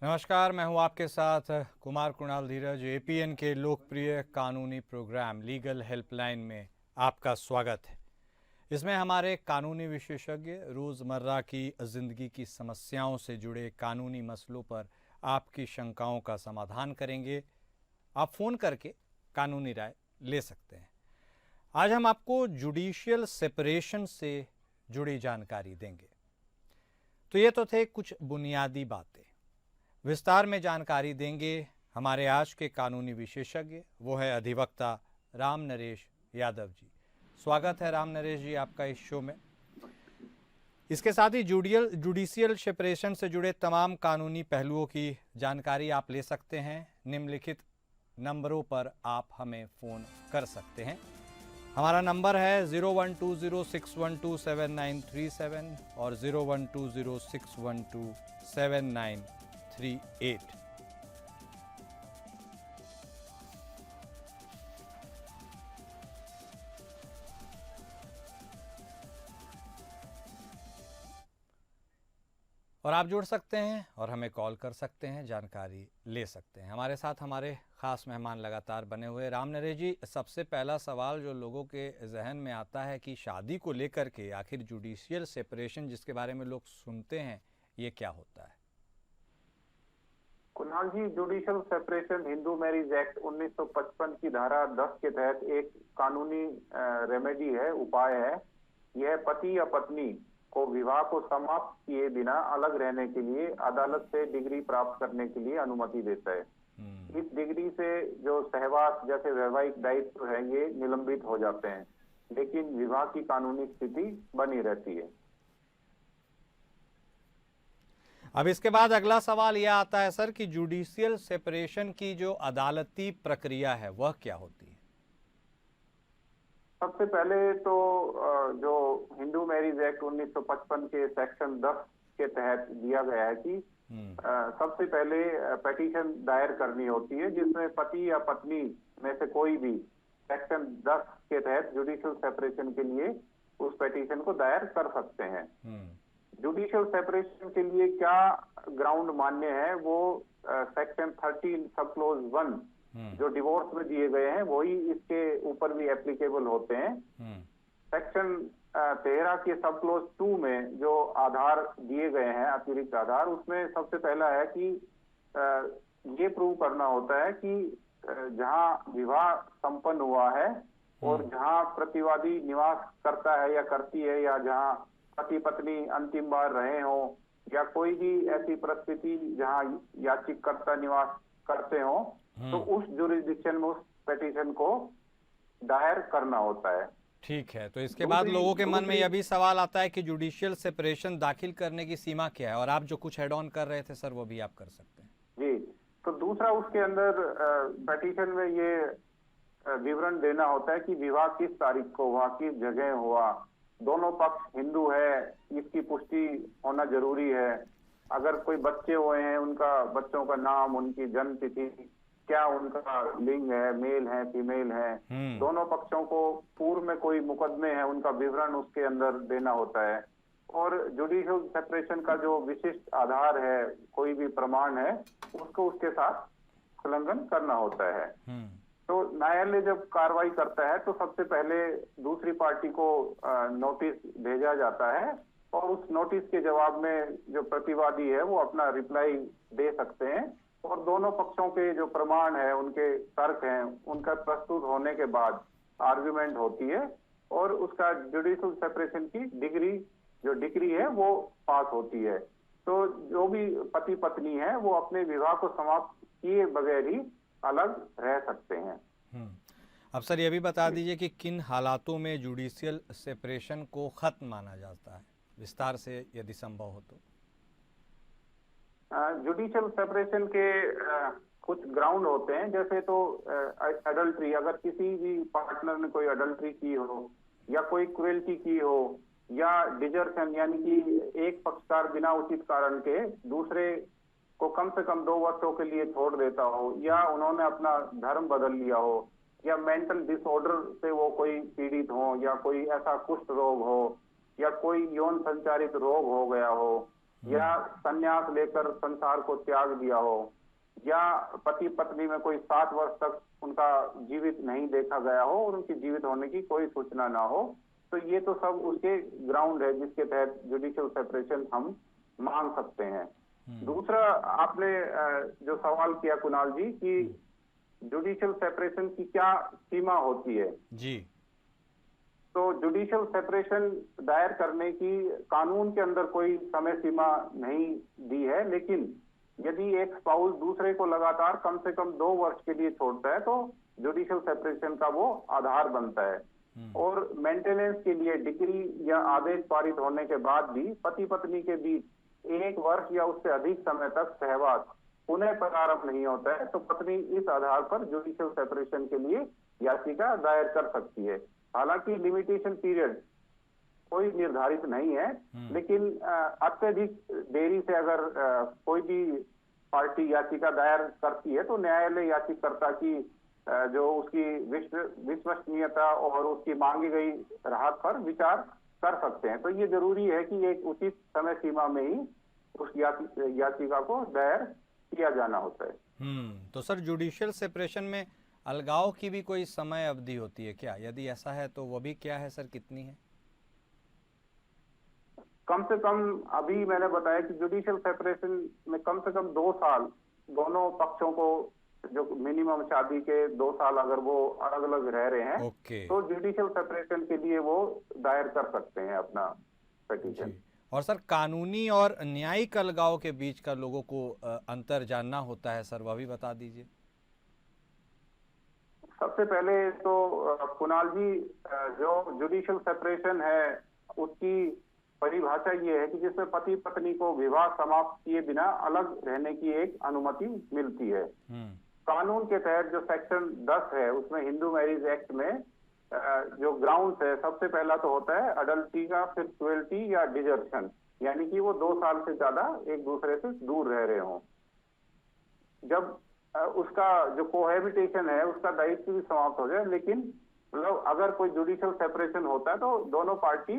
नमस्कार, मैं हूं आपके साथ कुमार कुणाल धीरज। एपीएन के लोकप्रिय कानूनी प्रोग्राम लीगल हेल्पलाइन में आपका स्वागत है। इसमें हमारे कानूनी विशेषज्ञ रोज़मर्रा की ज़िंदगी की समस्याओं से जुड़े कानूनी मसलों पर आपकी शंकाओं का समाधान करेंगे। आप फ़ोन करके कानूनी राय ले सकते हैं। आज हम आपको जुडिशियल सेपरेशन से जुड़ी जानकारी देंगे। तो ये तो थे कुछ बुनियादी बातें। विस्तार में जानकारी देंगे हमारे आज के कानूनी विशेषज्ञ, वो है अधिवक्ता राम नरेश यादव जी। स्वागत है राम नरेश जी आपका इस शो में। इसके साथ ही जुडिशियल सेपरेशन से जुड़े तमाम कानूनी पहलुओं की जानकारी आप ले सकते हैं। निम्नलिखित नंबरों पर आप हमें फ़ोन कर सकते हैं। हमारा नंबर है 012061273937 और 012061273938। और आप जुड़ सकते हैं और हमें कॉल कर सकते हैं, जानकारी ले सकते हैं। हमारे साथ हमारे ख़ास मेहमान लगातार बने हुए। राम नरेश जी, सबसे पहला सवाल जो लोगों के जहन में आता है कि शादी को लेकर के आखिर जुडिशियल सेपरेशन जिसके बारे में लोग सुनते हैं, ये क्या होता है? Kunal ji, judicial separation Hindu marriage act 1955 की धारा 10 के तहत एक कानूनी रेमेडी है, उपाय है। यह पति या पत्नी को विवाह को समाप्त किए बिना अलग रहने के लिए अदालत से डिग्री प्राप्त करने के लिए अनुमति देता है। इस डिग्री से जो सहवास जैसे वैवाहिक दायित्व है ये निलंबित हो जाते हैं, लेकिन विवाह की कानूनी स्थिति बनी रहती है। अब इसके बाद अगला सवाल यह आता है सर कि जुडिशियल सेपरेशन की जो अदालती प्रक्रिया है वह क्या होती है? सबसे पहले तो जो हिंदू मैरिज एक्ट 1955 के सेक्शन 10 के तहत दिया गया है कि सबसे पहले पिटीशन दायर करनी होती है, जिसमें पति या पत्नी में से कोई भी सेक्शन 10 के तहत जुडिशियल सेपरेशन के लिए उस पिटीशन को दायर कर सकते हैं। जुडिशियल सेपरेशन के लिए क्या ग्राउंड मान्य है, वो सेक्शन 13 सब क्लोज 1 जो डिवोर्स में दिए गए हैं वही इसके ऊपर भी एप्लीकेबल होते हैं। सेक्शन 13 के सब क्लोज 2 में जो आधार दिए गए हैं, अतिरिक्त आधार, उसमें सबसे पहला है कि ये प्रूव करना होता है कि जहां विवाह संपन्न हुआ है और जहां प्रतिवादी निवास करता है या करती है, या जहां पति पत्नी अंतिम बार रहे हो, या कोई भी ऐसी परिस्थिति जहां याचिकाकर्ता निवास करते हो, तो उस जुरिस्डिक्शन में उस पिटीशन को दायर करना होता है। ठीक है, तो इसके बाद लोगों के मन में यह भी सवाल आता है कि जुडिशियल सेपरेशन दाखिल करने की सीमा क्या है, और आप जो कुछ एड ऑन कर रहे थे सर वो भी आप कर सकते हैं। जी, तो दूसरा उसके अंदर पिटीशन में ये विवरण देना होता है कि विवाह किस तारीख को हुआ, किस जगह हुआ, दोनों पक्ष हिंदू है, इसकी पुष्टि होना जरूरी है। अगर कोई बच्चे हुए हैं, उनका बच्चों का नाम, उनकी जन्म तिथि, क्या उनका लिंग है, मेल है फीमेल है, दोनों पक्षों को पूर्व में कोई मुकदमे हैं उनका विवरण उसके अंदर देना होता है। और जुडिशियल सेपरेशन का जो विशिष्ट आधार है, कोई भी प्रमाण है, उसको उसके साथ संलग्न करना होता है। तो न्यायालय जब कार्रवाई करता है तो सबसे पहले दूसरी पार्टी को नोटिस भेजा जाता है, और उस नोटिस के जवाब में जो प्रतिवादी है वो अपना रिप्लाई दे सकते हैं, और दोनों पक्षों के जो प्रमाण है, उनके तर्क हैं, उनका प्रस्तुत होने के बाद आर्ग्यूमेंट होती है, और उसका जुडिशियल सेपरेशन की डिग्री है वो पास होती है। तो जो भी पति पत्नी है वो अपने विवाह को समाप्त किए बगैर ही अलग रह सकते हैं। अब सर ये भी बता दीजिए कि किन हालातों में जुडिशियल सेपरेशन को खत्म माना जाता है, विस्तार से यदि संभव हो तो। जुडिशियल सेपरेशन के कुछ ग्राउंड होते हैं, जैसे तो अडल्ट्री, अगर किसी भी पार्टनर ने कोई अडल्ट्री की हो, या कोई क्रुएल्टी की हो, या डिजर्शन यानी कि एक पक्षकार बिना उचित कारण के दूसरे को कम से कम 2 वर्षों के लिए छोड़ देता हो, या उन्होंने अपना धर्म बदल लिया हो, या मेंटल डिसऑर्डर से वो कोई पीड़ित हो, या कोई ऐसा कुष्ठ रोग हो, या कोई यौन संचारित रोग हो गया हो, या संन्यास लेकर संसार को त्याग दिया हो, या पति पत्नी में कोई 7 वर्ष तक उनका जीवित नहीं देखा गया हो और उनकी जीवित होने की कोई सूचना ना हो, तो ये तो सब उसके ग्राउंड है जिसके तहत जुडिशियल सेपरेशन हम मांग सकते हैं। दूसरा, आपने जो सवाल किया कुणाल जी कि जुडिशियल सेपरेशन की क्या सीमा होती है, जी। तो जुडिशियल सेपरेशन दायर करने की कानून के अंदर कोई समय सीमा नहीं दी है, लेकिन यदि एक स्पाउस दूसरे को लगातार कम से कम 2 वर्ष के लिए छोड़ता है तो जुडिशियल सेपरेशन का वो आधार बनता है। और मेंटेनेंस के लिए डिक्री या आदेश पारित होने के बाद भी पति पत्नी के बीच 1 वर्ष या उससे अधिक समय तक सहवास पुनः प्रारंभ नहीं होता है तो पत्नी इस आधार पर जुडिशियल सेपरेशन के लिए याचिका दायर कर सकती है। हालांकि लिमिटेशन पीरियड कोई निर्धारित नहीं है, लेकिन अत्यधिक देरी से अगर कोई भी पार्टी याचिका दायर करती है तो न्यायालय याचिकाकर्ता की जो उसकी विश्वसनीयता और उसकी मांगी गई राहत पर विचार कर सकते हैं। तो ये जरूरी है कि एक उचित समय सीमा में ही उस याचिका को दायर किया जाना होता है। तो सर जुडिशियल सेपरेशन में अलगाव की भी कोई समय अवधि होती है क्या? यदि ऐसा है तो वो भी क्या है सर, कितनी है? कम से कम अभी मैंने बताया कि जुडिशियल सेपरेशन में कम से कम 2 साल दोनों पक्षों को, जो मिनिमम शादी के 2 साल अगर वो अलग अलग रह रहे हैं तो जुडिशियल सेपरेशन के लिए वो दायर कर सकते हैं अपना पिटीशन। और सर कानूनी और न्यायिक अलगाव के बीच का लोगों को अंतर जानना होता है सर, वह भी बता दीजिए। सबसे पहले तो कुणाल जी, जो जुडिशियल सेपरेशन है उसकी परिभाषा ये है कि जिसमें पति पत्नी को विवाह समाप्त किए बिना अलग रहने की एक अनुमति मिलती है। कानून के तहत जो सेक्शन 10 है उसमें हिंदू मैरिज एक्ट में जो ग्राउंड्स है, सबसे पहला तो होता है अडल्टी का, फिर क्रुएल्टी या डिजर्शन, यानी कि वो 2 साल से ज्यादा एक दूसरे से दूर रह रहे हों। जब उसका जो कोहैबिटेशन है उसका दायित्व भी समाप्त हो जाए, लेकिन मतलब अगर कोई जुडिशियल सेपरेशन होता है तो दोनों पार्टी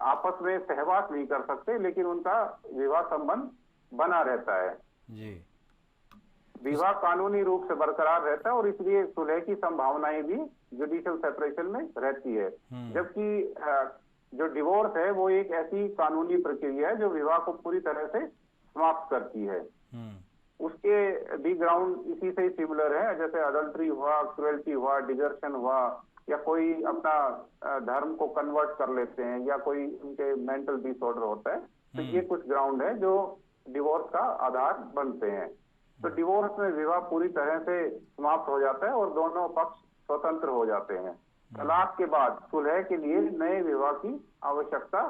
आपस में सहवास नहीं कर सकते, लेकिन उनका विवाह संबंध बना रहता है जी। विवाह कानूनी रूप से बरकरार रहता है और इसलिए सुलह की संभावनाएं भी जुडिशियल सेपरेशन में रहती है। जबकि जो डिवोर्स है वो एक ऐसी कानूनी प्रक्रिया है जो विवाह को पूरी तरह से समाप्त करती है। उसके भी ग्राउंड इसी से सिमिलर है, जैसे अडल्ट्री हुआ, क्रुएल्टी हुआ, डिजर्शन हुआ, या कोई अपना धर्म को कन्वर्ट कर लेते हैं, या कोई उनके मेंटल डिसऑर्डर होता है, तो ये कुछ ग्राउंड है जो डिवोर्स का आधार बनते हैं। तो डिवोर्स में विवाह पूरी तरह से समाप्त हो जाता है और दोनों पक्ष स्वतंत्र हो जाते हैं। तलाक के बाद सुलह के लिए नए विवाह की आवश्यकता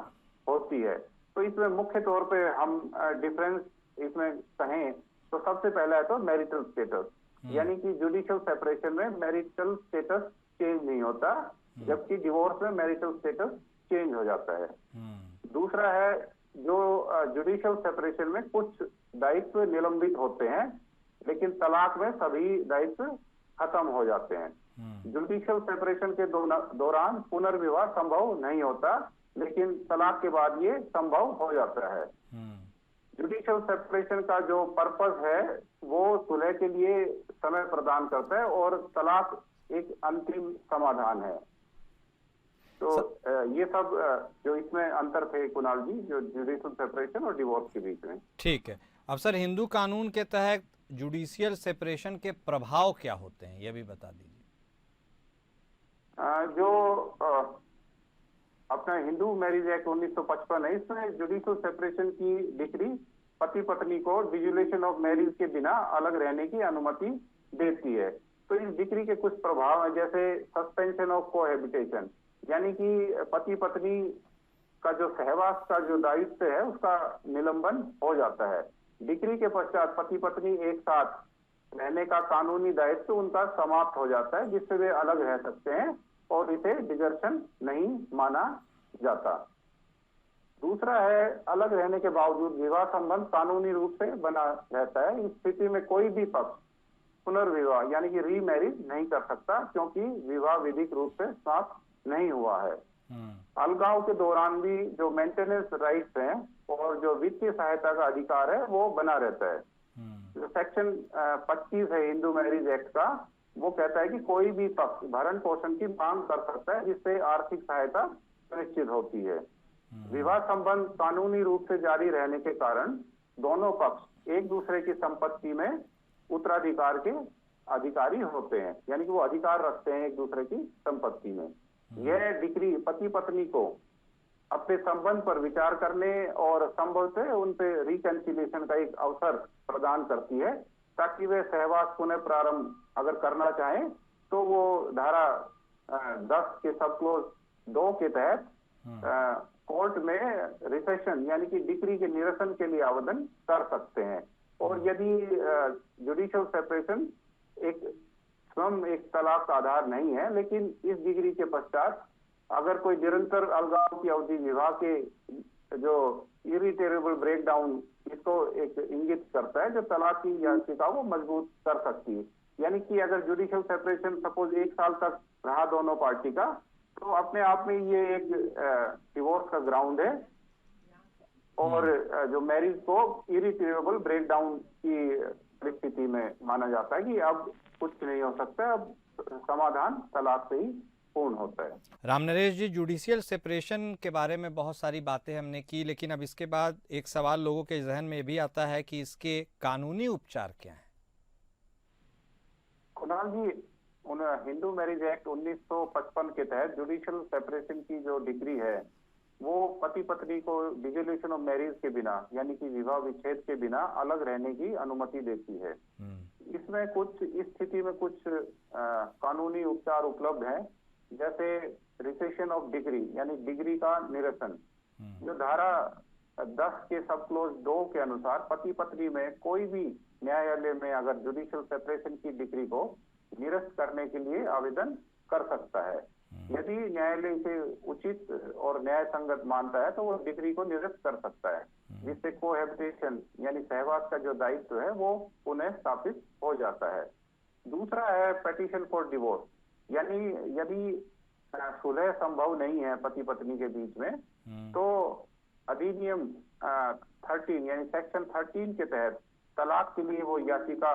होती है। तो इसमें मुख्य तौर पे हम डिफरेंस इसमें कहें तो सबसे पहला है तो मैरिटल स्टेटस, यानी कि जुडिशियल सेपरेशन में मैरिटल स्टेटस चेंज नहीं होता, जबकि डिवोर्स में मैरिटल स्टेटस चेंज हो जाता है। दूसरा है जो जुडिशियल सेपरेशन में कुछ दायित्व निलंबित होते हैं, लेकिन तलाक में सभी दायित्व खत्म हो जाते हैं। जुडिशियल सेपरेशन के दौरान पुनर्विवाह संभव नहीं होता, लेकिन तलाक के बाद ये संभव हो जाता है। जुडिशियल सेपरेशन का जो पर्पस है वो सुलह के लिए समय प्रदान करता है और तलाक एक अंतिम समाधान है। तो ये सब जो इसमें अंतर थे कुणाल जी, जो जुडिशियल सेपरेशन और डिवोर्स के बीच में। ठीक है। अब सर हिंदू कानून के तहत जुडिशियल सेपरेशन के प्रभाव क्या होते हैं, यह भी बता दीजिए। जो अपना हिंदू मैरिज एक्ट 1955 है, इसमें जुडिशियल सेपरेशन की डिक्री पति पत्नी को डिजुलेशन ऑफ मैरिज के बिना अलग रहने की अनुमति देती है। तो इस डिक्री के कुछ प्रभाव हैं, जैसे सस्पेंशन ऑफ कोहैबिटेशन, यानी कि पति पत्नी का जो सहवास का जो दायित्व है उसका निलंबन हो जाता है। डिक्री के पश्चात पति पत्नी एक साथ रहने का कानूनी दायित्व उनका समाप्त हो जाता है, जिससे वे अलग रह सकते हैं और इसे डिजर्शन नहीं माना जाता। दूसरा है, अलग रहने के बावजूद विवाह संबंध कानूनी रूप से बना रहता है। इस स्थिति में कोई भी पक्ष पुनर्विवाह यानी कि रीमैरिज नहीं कर सकता, क्योंकि विवाह विधिक रूप से समाप्त नहीं हुआ है। अलगाव के दौरान भी जो मेंटेनेंस राइट्स हैं और जो वित्तीय सहायता का अधिकार है वो बना रहता है। जो सेक्शन 25 है हिंदू मैरिज एक्ट का, वो कहता है कि कोई भी पक्ष भरण पोषण की मांग कर सकता है जिससे आर्थिक सहायता सुनिश्चित होती है। विवाह संबंध कानूनी रूप से जारी रहने के कारण दोनों पक्ष एक दूसरे की संपत्ति में उत्तराधिकार के अधिकारी होते हैं, यानी कि वो अधिकार रखते हैं एक दूसरे की संपत्ति में। यह डिक्री पति पत्नी को अपने संबंध पर विचार करने और संभवतः उन पे रिकंसिलिएशन का एक अवसर प्रदान करती है, ताकि वे सहवास पुनः प्रारंभ अगर करना चाहें तो वो धारा 10 के सब क्लोज 2 के तहत कोर्ट में रिसेशन यानी कि डिक्री के निरसन के लिए आवेदन कर सकते हैं। और यदि जुडिशियल सेपरेशन एक स्वयं एक तलाक का आधार नहीं है, लेकिन इस डिग्री के पश्चात अगर कोई निरंतर अलगाव की अवधि विवाह के जो इरिटेरेबल ब्रेकडाउन इसको एक इंगित करता है, जो तलाक की याचिका वो मजबूत कर सकती है। यानी कि अगर जुडिशियल सेपरेशन सपोज 1 साल तक रहा दोनों पार्टी का, तो अपने आप में ये एक डिवोर्स का ग्राउंड है और जो मैरिज को इरिटेरेबल ब्रेकडाउन की परिस्थिति में माना जाता है कि अब कुछ नहीं हो सकता, अब समाधान तलाक से ही पूर्ण होता है। रामनरेश जी, जुडिशियल सेपरेशन के बारे में बहुत सारी बातें हमने की, लेकिन अब इसके बाद एक सवाल लोगों के जहन में भी आता है कि इसके कानूनी उपचार क्या हैं? कुणाल जी, हिंदू मैरिज एक्ट 1955 के तहत जुडिशियल सेपरेशन की जो डिग्री है वो पति पत्नी को डिसोल्यूशन ऑफ मैरिज के बिना यानी कि विवाह विच्छेद के बिना अलग रहने की अनुमति देती है। इसमें कुछ इस स्थिति में कुछ कानूनी उपचार उपलब्ध हैं, जैसे रिसेशन ऑफ डिग्री यानी डिग्री का निरसन। जो धारा 10 के सब क्लोज 2 के अनुसार पति पत्नी में कोई भी न्यायालय में अगर जुडिशियल सेपरेशन की डिग्री को निरस्त करने के लिए आवेदन कर सकता है। यदि न्यायालय इसे उचित और न्याय संगत मानता है तो वो डिग्री को निरस्त कर सकता है, जिससे कोहैबिटेशन यानी सहवास का जो दायित्व है वो पुनः स्थापित हो जाता है। दूसरा है पेटिशन फॉर डिवोर्स, यानी यदि सुलह संभव नहीं है पति पत्नी के बीच में, तो अधिनियम 13 यानी सेक्शन 13 के तहत तलाक के लिए वो याचिका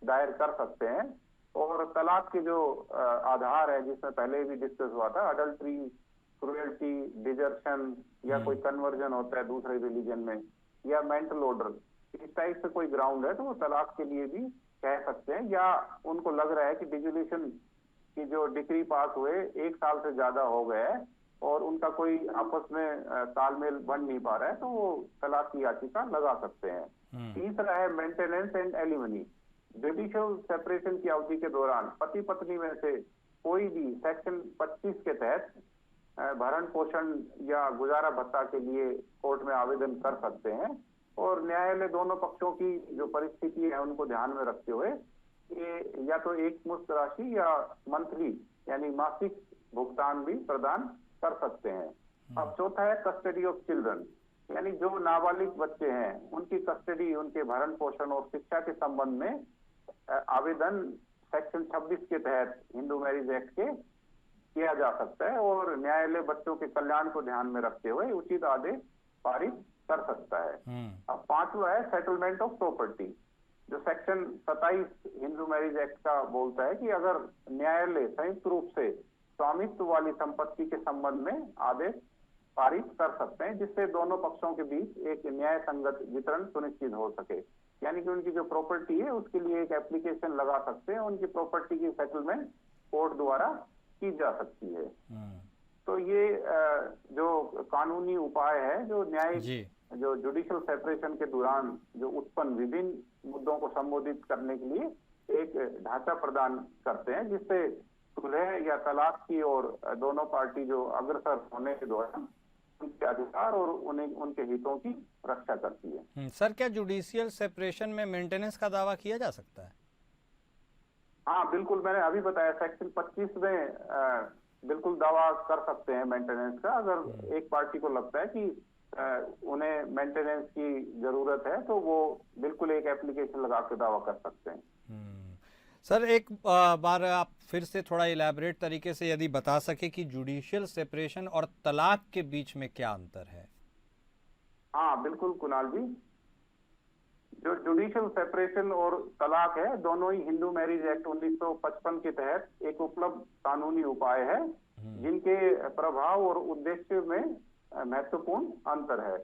दायर कर सकते हैं। और तलाक के जो आधार है, जिसमें पहले भी डिस्कस हुआ था, अडल्ट्री, क्रुएल्टी, डिजर्शन या कोई कन्वर्जन होता है दूसरे रिलीजन में, या मेंटल ऑर्डर, इस टाइप से कोई ग्राउंड है तो वो तलाक के लिए भी कह सकते हैं। या उनको लग रहा है कि डिसोल्यूशन की जो डिक्री पास हुए 1 साल से ज्यादा हो गए है और उनका कोई आपस में तालमेल बन नहीं पा रहा है, तो वो तलाक की याचिका लगा सकते हैं। तीसरा है maintenance and alimony. Judicial separation की अवधि के दौरान पति पत्नी में से कोई भी सेक्शन 25 के तहत भरण पोषण या गुजारा भत्ता के लिए कोर्ट में आवेदन कर सकते हैं। और न्यायालय दोनों पक्षों की जो परिस्थिति है उनको ध्यान में रखते हुए ये या तो एक मुश्त राशि या मंथली यानी मासिक भुगतान भी प्रदान कर सकते हैं। अब चौथा है कस्टडी ऑफ चिल्ड्रन, यानी जो नाबालिग बच्चे हैं उनकी कस्टडी, उनके भरण पोषण और शिक्षा के संबंध में आवेदन सेक्शन 26 के तहत हिंदू मैरिज एक्ट के किया जा सकता है और न्यायालय बच्चों के कल्याण को ध्यान में रखते हुए उचित आदेश पारित कर सकता है। अब पांचवा है सेटलमेंट ऑफ प्रॉपर्टी, जो सेक्शन 27 हिंदू मैरिज एक्ट का बोलता है कि अगर न्यायालय संयुक्त रूप से स्वामित्व वाली संपत्ति के संबंध में आदेश पारित कर सकते हैं, जिससे दोनों पक्षों के बीच एक न्याय संगत वितरण सुनिश्चित हो सके। यानी कि उनकी जो प्रॉपर्टी है उसके लिए एक एप्लीकेशन लगा सकते हैं, उनकी प्रॉपर्टी की सेटलमेंट कोर्ट द्वारा की जा सकती है। तो ये जो कानूनी उपाय है जो न्याय जो जुडिशियल सेपरेशन के दौरान जो उत्पन्न विभिन्न मुद्दों को संबोधित करने के लिए एक ढांचा प्रदान करते हैं, जिससे सुलह या तलाक की और दोनों पार्टी जो अग्रसर होने के दौरान उनके अधिकार और उनके हितों की रक्षा करती है। सर, क्या जुडिशियल सेपरेशन में मेंटेनेंस का दावा किया जा सकता है? हाँ बिल्कुल, मैंने अभी बताया सेक्शन 25 में बिल्कुल दावा कर सकते हैं मेंटेनेंस का। अगर एक पार्टी को लगता है कि उन्हें मेंटेनेंस की जरूरत है तो वो बिल्कुल एक एप्लीकेशन लगा के दावा कर सकते हैं। सर एक बार आप फिर से थोड़ा इलैबोरेट तरीके से यदि बता सके कि जुडिशियल सेपरेशन और तलाक के बीच में क्या अंतर है। हाँ बिल्कुल कुणाल जी, जो जुडिशियल सेपरेशन और तलाक है दोनों ही हिंदू मैरिज एक्ट 1955 के तहत एक उपलब्ध कानूनी उपाय है जिनके प्रभाव और उद्देश्य में महत्वपूर्ण अंतर है।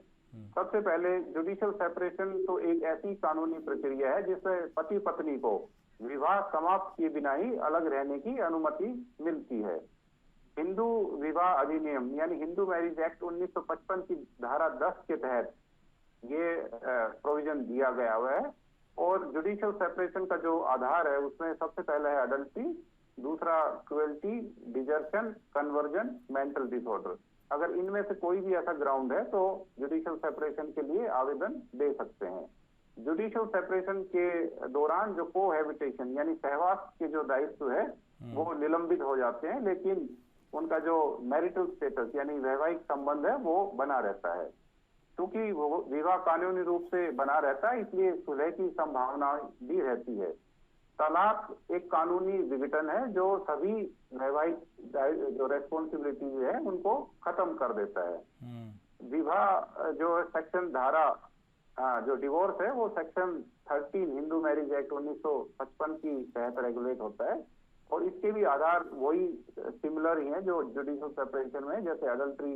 सबसे पहले जुडिशियल सेपरेशन तो एक ऐसी कानूनी प्रक्रिया है जिससे पति पत्नी को विवाह समाप्त किए बिना ही अलग रहने की अनुमति मिलती है। हिंदू विवाह अधिनियम यानी हिंदू मैरिज एक्ट 1955 की धारा 10 के तहत ये प्रोविजन दिया गया हुआ है। और जुडिशियल सेपरेशन का जो आधार है उसमें सबसे पहला है अडल्ट्री, दूसरा cruelty, desertion, conversion, mental disorder. अगर इनमें से कोई भी ऐसा ग्राउंड है तो जुडिशियल सेपरेशन के लिए आवेदन दे सकते हैं। जुडिशियल सेपरेशन के दौरान जो कोहैबिटेशन यानी सहवास के जो दायित्व है वो निलंबित हो जाते हैं, लेकिन उनका जो मैरिटल स्टेटस यानी वैवाहिक संबंध है वो बना रहता है। क्योंकि वो विवाह कानूनी रूप से बना रहता है इसलिए सुलह की संभावना भी रहती है। तलाक एक कानूनी विघटन है जो सभी वैवाहिक जो रेस्पॉन्सिबिलिटी है उनको खत्म कर देता है। विवाह जो सेक्शन धारा जो डिवोर्स है वो सेक्शन 13 हिंदू मैरिज एक्ट 1955 की तहत रेगुलेट होता है और इसके भी आधार वही सिमिलर ही है जो जुडिशियल सेपरेशन में, जैसे अडल्ट्री,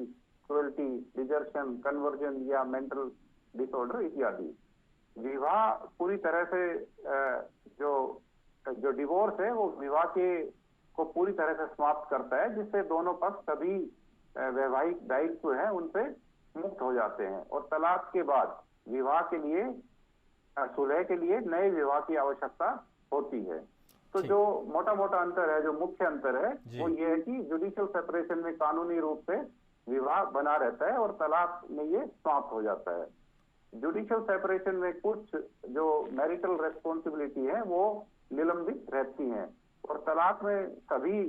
क्रुएल्टी, डिजर्शन, कन्वर्जन या मेंटल डिसऑर्डर इत्यादि। विवाह पूरी तरह से जो डिवोर्स है वो विवाह के को पूरी तरह से समाप्त करता है जिससे दोनों पक्ष सभी वैवाहिक दायित्व हैं उनसे मुक्त हो जाते हैं। और तलाक के बाद विवाह के लिए सुलह के लिए नए विवाह की आवश्यकता होती है। तो जो मोटा मोटा अंतर है, जो मुख्य अंतर है वो ये है कि जुडिशियल सेपरेशन में कानूनी रूप से विवाह बना रहता है और तलाक में ये समाप्त हो जाता है। जुडिशियल सेपरेशन में कुछ जो मैरिटल रेस्पॉन्सिबिलिटी है वो निलंबित रहती हैं और तलाक में सभी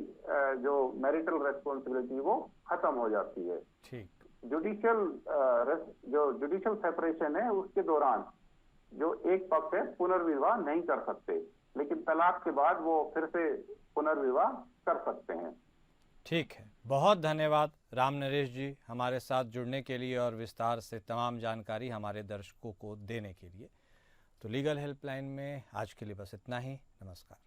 जो मैरिटल रेस्पॉन्सिबिलिटी वो खत्म हो जाती है। ठीक। जुडिशियल सेपरेशन है उसके दौरान जो एक पक्ष है पुनर्विवाह नहीं कर सकते, लेकिन तलाक के बाद वो फिर से पुनर्विवाह कर सकते हैं। ठीक है, बहुत धन्यवाद राम नरेश जी हमारे साथ जुड़ने के लिए और विस्तार से तमाम जानकारी हमारे दर्शकों को देने के लिए। तो लीगल हेल्पलाइन में आज के लिए बस इतना ही। नमस्कार।